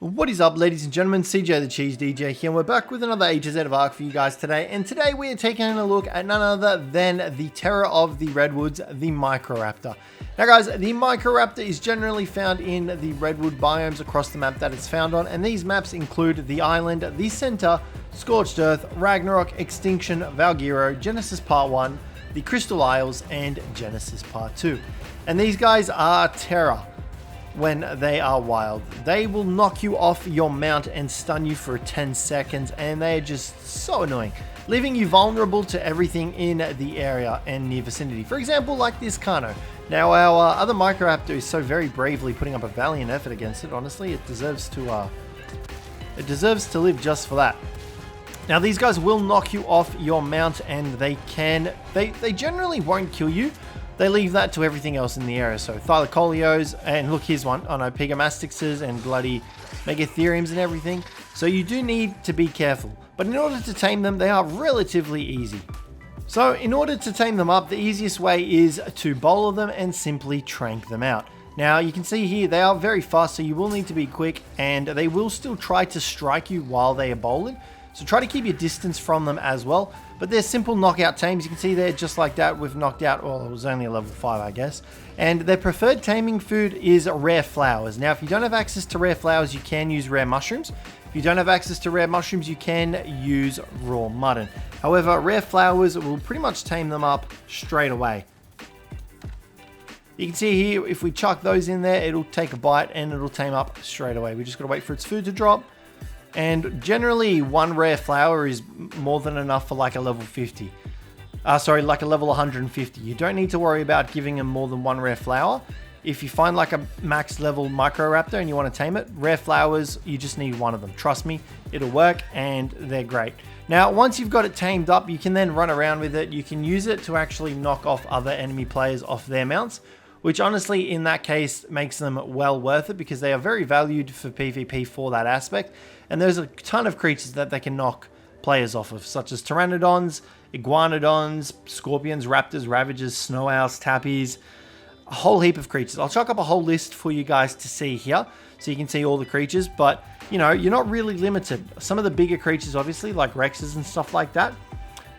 What is up, ladies and gentlemen? Cjthecheesedj here, and we're back with another A to Z of Ark for you guys today. And today we are taking a look at none other than the terror of the Redwoods, the MICRORAPTOR. Now guys, the MICRORAPTOR is generally found in the redwood biomes across the map that it's found on, and these maps include the Island, the Center, Scorched Earth, Ragnarok, Extinction, Valgyro, Genesis Part 1, the Crystal Isles, and Genesis Part 2. And these guys are terror. When they are wild, they will knock you off your mount and stun you for 10 seconds, and they are just so annoying, leaving you vulnerable to everything in the area and near vicinity. For example, like this Kano. Now our other MICRORAPTOR is so very bravely putting up a valiant effort against it. Honestly, it deserves to live just for that. Now these guys will knock you off your mount, and they generally won't kill you. They leave that to everything else in the area. So Thylacoleos, and look, here's one. Oh no, Pigamastixes and bloody Megatheriums and everything. So you do need to be careful. But in order to tame them, they are relatively easy. So in order to tame them up, the easiest way is to bowler them and simply trank them out. Now you can see here, they are very fast, so you will need to be quick, and they will still try to strike you while they are bowling. So try to keep your distance from them as well. But they're simple knockout tames. You can see there, just like that, we've knocked out, well, it was only a level 5, I guess. And their preferred taming food is rare flowers. Now, if you don't have access to rare flowers, you can use rare mushrooms. If you don't have access to rare mushrooms, you can use raw mutton. However, rare flowers will pretty much tame them up straight away. You can see here, if we chuck those in there, it'll take a bite and it'll tame up straight away. We just got to wait for its food to drop. And generally, one rare flower is more than enough for like a level 50. Like a level 150. You don't need to worry about giving them more than one rare flower. If you find like a max level MICRORAPTOR and you want to tame it, rare flowers, you just need one of them. Trust me, it'll work, and they're great. Now, once you've got it tamed up, you can then run around with it. You can use it to actually knock off other enemy players off their mounts, which honestly, in that case, makes them well worth it, because they are very valued for PvP for that aspect. And there's a ton of creatures that they can knock players off of, such as Pteranodons, Iguanodons, Scorpions, Raptors, Ravagers, Snow Owls, Tappies, a whole heap of creatures. I'll chuck up a whole list for you guys to see here, so you can see all the creatures, but, you know, you're not really limited. Some of the bigger creatures, obviously, like Rexes and stuff like that,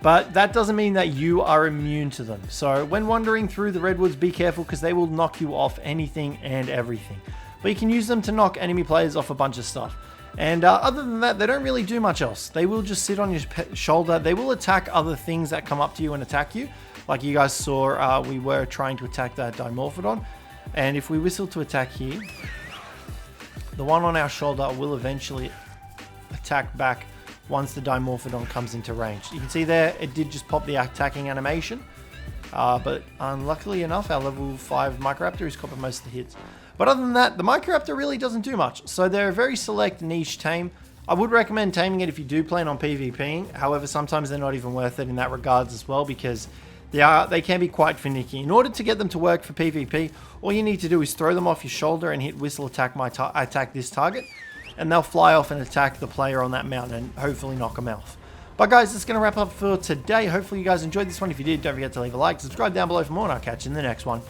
but that doesn't mean that you are immune to them. So when wandering through the Redwoods, be careful, because they will knock you off anything and everything. But you can use them to knock enemy players off a bunch of stuff. And other than that, they don't really do much else. They will just sit on your shoulder. They will attack other things that come up to you and attack you. Like you guys saw, we were trying to attack that Dimorphodon. And if we whistle to attack here, the one on our shoulder will eventually attack back once the Dimorphodon comes into range. You can see there, it did just pop the attacking animation. But unluckily enough, our level 5 MICRORAPTOR is copying most of the hits. But other than that, the MICRORAPTOR really doesn't do much. So they're a very select niche tame. I would recommend taming it if you do plan on PvPing. However, sometimes they're not even worth it in that regards as well, because they can be quite finicky. In order to get them to work for PvP, all you need to do is throw them off your shoulder and hit whistle attack this target, and they'll fly off and attack the player on that mountain and hopefully knock them off. But guys, that's going to wrap up for today. Hopefully you guys enjoyed this one. If you did, don't forget to leave a like, subscribe down below for more, and I'll catch you in the next one.